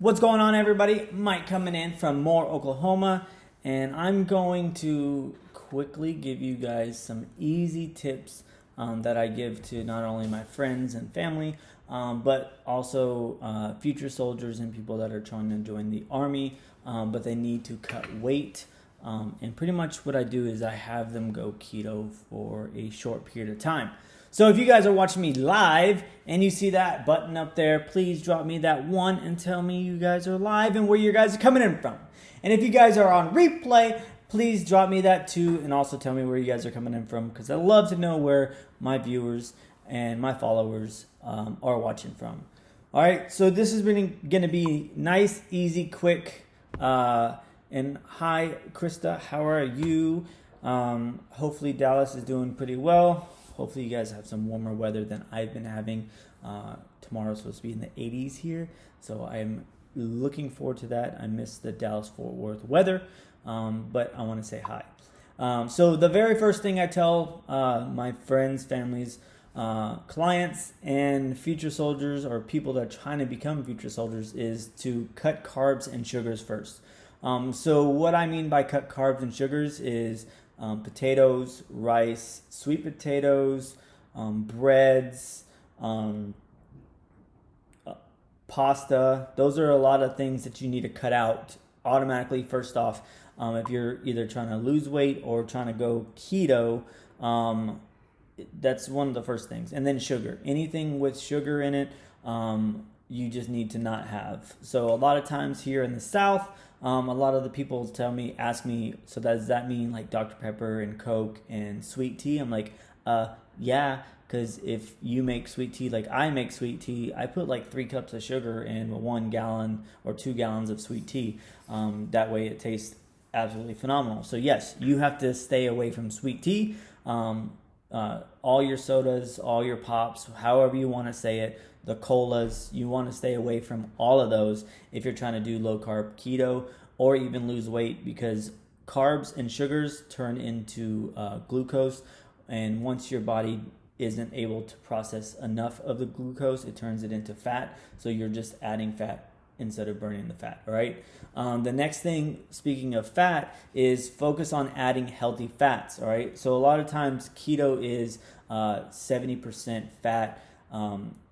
What's going on, everybody? Mike coming in from Moore, Oklahoma, and I'm going to quickly give you guys some easy tips that I give to not only my friends and family, but also future soldiers and people that are trying to join the Army, but they need to cut weight. And pretty much what I do is I have them go keto for a short period of time. So if you guys are watching me live and you see that button up there, please drop me that one and tell me you guys are live and where you guys are coming in from. And if you guys are on replay, please drop me that too and also tell me where you guys are coming in from, because I love to know where my viewers and my followers are watching from. All right, so this is really going to be nice, easy, quick. And hi, Krista, how are you? Hopefully Dallas is doing pretty well. Hopefully you guys have some warmer weather than I've been having. Tomorrow's supposed to be in the 80s here, so I'm looking forward to that. I miss the Dallas-Fort Worth weather, but I want to say hi. So the very first thing I tell my friends, families, clients, and future soldiers or people that are trying to become future soldiers is to cut carbs and sugars first. So what I mean by cut carbs and sugars is potatoes, rice, sweet potatoes, breads, pasta. Those are a lot of things that you need to cut out automatically first off. If you're either trying to lose weight or trying to go keto, that's one of the first things. And then sugar. Anything with sugar in it, you just need to not have. So a lot of times here in the South, a lot of the people ask me, so does that mean like Dr. Pepper and Coke and sweet tea? I'm like, yeah, because if you make sweet tea like I make sweet tea, I put like 3 cups of sugar in 1 gallon or 2 gallons of sweet tea. That way it tastes absolutely phenomenal. So yes, you have to stay away from sweet tea. All your sodas, all your pops, however you want to say it, the colas, you want to stay away from all of those if you're trying to do low carb keto or even lose weight, because carbs and sugars turn into glucose, and once your body isn't able to process enough of the glucose, it turns it into fat, so you're just adding fat instead of burning the fat, all right? The next thing, speaking of fat, is focus on adding healthy fats, all right? So a lot of times keto is 70% fat,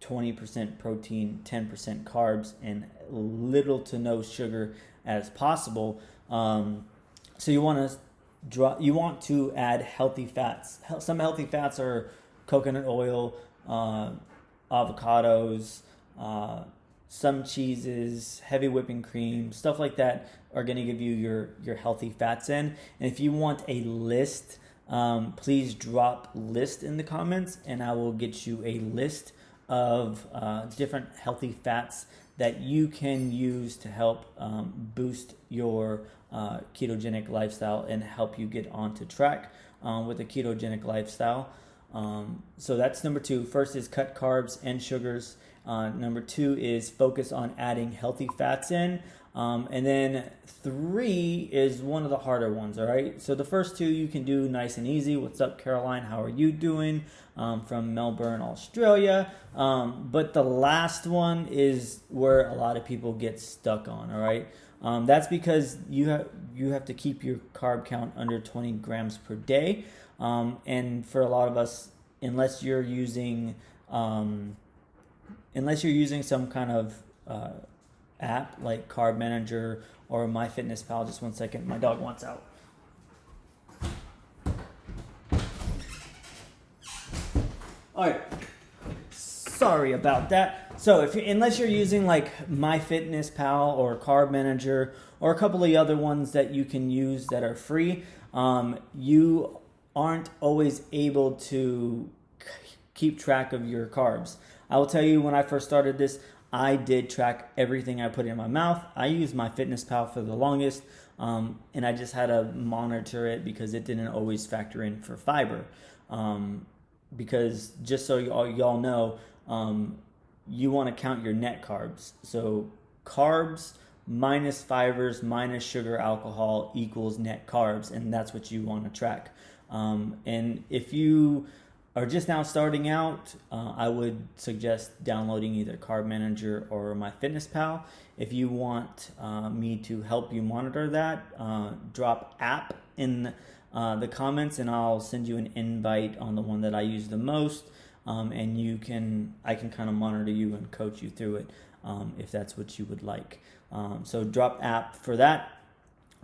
20% protein, 10% carbs, and little to no sugar as possible. So you want to add healthy fats. Some healthy fats are coconut oil, avocados, some cheeses, heavy whipping cream, stuff like that are going to give you your healthy fats in. And if you want a list, please drop list in the comments, and I will get you a list of different healthy fats that you can use to help boost your ketogenic lifestyle and help you get onto track with a ketogenic lifestyle. So that's number 2. First is cut carbs and sugars. Number 2 is focus on adding healthy fats in. And then 3 is one of the harder ones, all right? So the first 2 you can do nice and easy. What's up, Caroline? How are you doing? From Melbourne, Australia. But the last one is where a lot of people get stuck on, all right? That's because you have to keep your carb count under 20 grams per day. And for a lot of us, unless you're using some kind of app like Carb Manager or MyFitnessPal. Just one second, my dog wants out. All right, sorry about that. So unless you're using like MyFitnessPal or Carb Manager or a couple of the other ones that you can use that are free, you aren't always able to keep track of your carbs. I will tell you, when I first started this, I did track everything I put in my mouth. I used MyFitnessPal for the longest, and I just had to monitor it because it didn't always factor in for fiber. Because just so y'all know, you want to count your net carbs. So carbs minus fibers minus sugar alcohol equals net carbs, and that's what you want to track. And if you are just now starting out, I would suggest downloading either Carb Manager or MyFitnessPal. If you want me to help you monitor that, drop app in the comments, and I'll send you an invite on the one that I use the most, and I can kind of monitor you and coach you through it if that's what you would like. So drop app for that.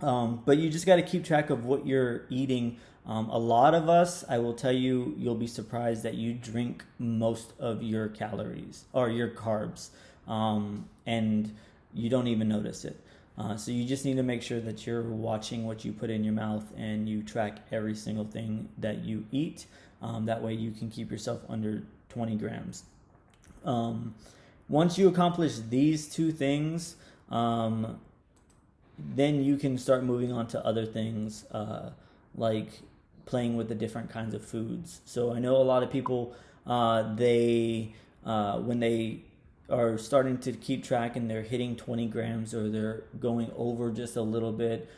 But you just got to keep track of what you're eating. A lot of us, I will tell you, you'll be surprised that you drink most of your calories or your carbs, and you don't even notice it. So you just need to make sure that you're watching what you put in your mouth and you track every single thing that you eat. That way you can keep yourself under 20 grams. Once you accomplish these two things, then you can start moving on to other things, like playing with the different kinds of foods. So I know a lot of people, when they are starting to keep track and they're hitting 20 grams or they're going over just a little bit,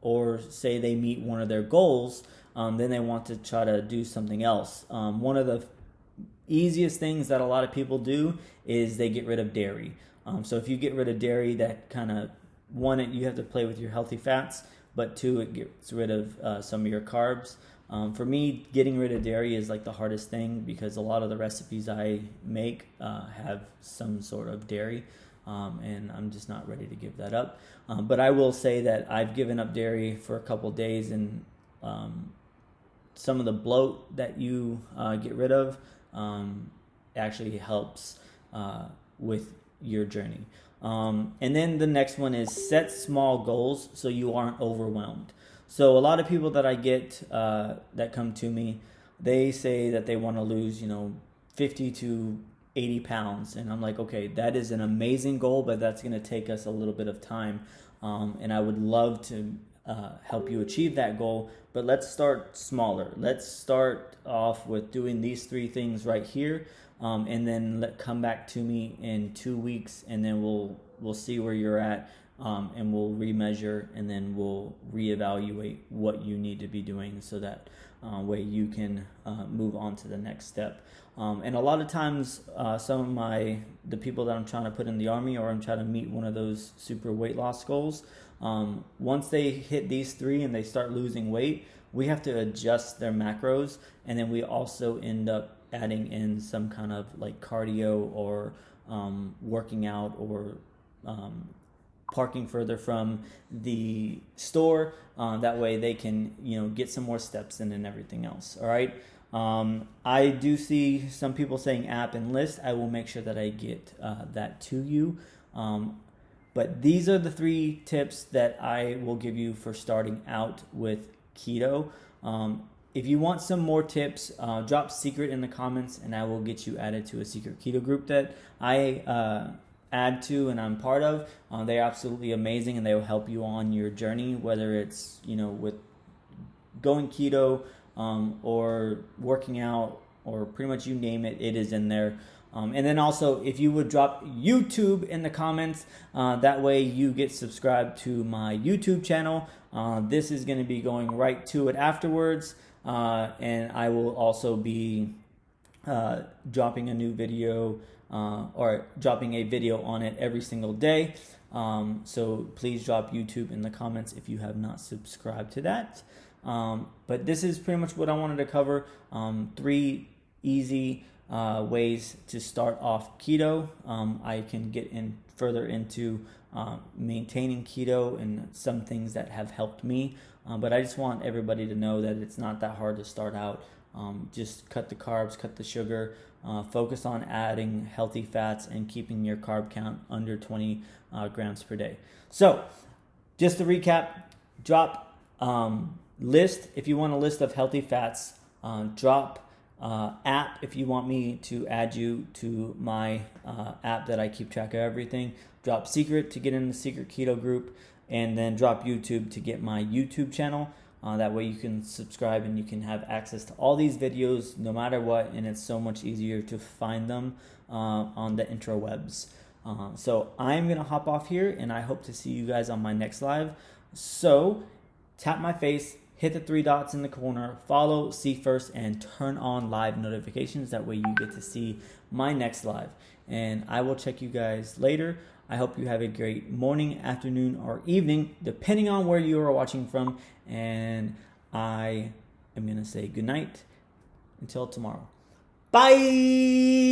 or say they meet one of their goals, then they want to try to do something else. One of the easiest things that a lot of people do is they get rid of dairy. So if you get rid of dairy, that kind of, one, you have to play with your healthy fats, but two, it gets rid of some of your carbs. For me, getting rid of dairy is like the hardest thing because a lot of the recipes I make have some sort of dairy, and I'm just not ready to give that up. But I will say that I've given up dairy for a couple of days, and some of the bloat that you get rid of actually helps with your journey. And then the next one is set small goals so you aren't overwhelmed. So a lot of people that I get that come to me, they say that they want to lose, 50 to 80 pounds. And I'm like, okay, that is an amazing goal, but that's going to take us a little bit of time. And I would love to help you achieve that goal, but let's start smaller. Let's start off with doing these 3 things right here. And then come back to me in 2 weeks, and then we'll see where you're at, and we'll remeasure, and then we'll reevaluate what you need to be doing so that way you can move on to the next step. And a lot of times, some of the people that I'm trying to put in the Army, or I'm trying to meet one of those super weight loss goals, once they hit these 3 and they start losing weight, we have to adjust their macros, and then we also end up adding in some kind of like cardio or working out or parking further from the store. That way they can, get some more steps in and everything else. All right. I do see some people saying app and list. I will make sure that I get that to you. But these are the 3 tips that I will give you for starting out with keto. If you want some more tips, drop secret in the comments, and I will get you added to a secret keto group that I add to and I'm part of. They're absolutely amazing, and they will help you on your journey, whether it's with going keto or working out or pretty much you name it, it is in there. And then also, if you would drop YouTube in the comments, that way you get subscribed to my YouTube channel. This is going to be going right to it afterwards. And I will also be dropping a new video or dropping a video on it every single day. So please drop YouTube in the comments if you have not subscribed to that. But this is pretty much what I wanted to cover. 3 easy ways to start off keto. I can get in further into maintaining keto and some things that have helped me. But I just want everybody to know that it's not that hard to start out. Just cut the carbs, cut the sugar, focus on adding healthy fats and keeping your carb count under 20 grams per day. So just to recap, drop list if you want a list of healthy fats, drop app if you want me to add you to my app that I keep track of everything, drop secret to get in the secret keto group, and then drop YouTube to get my YouTube channel. That way you can subscribe and you can have access to all these videos no matter what, and it's so much easier to find them on the interwebs. So I'm going to hop off here, and I hope to see you guys on my next live. So tap my face, hit the three dots in the corner, follow, see first, and turn on live notifications. That way you get to see my next live. And I will check you guys later. I hope you have a great morning, afternoon, or evening, depending on where you are watching from. And I am going to say good night until tomorrow. Bye!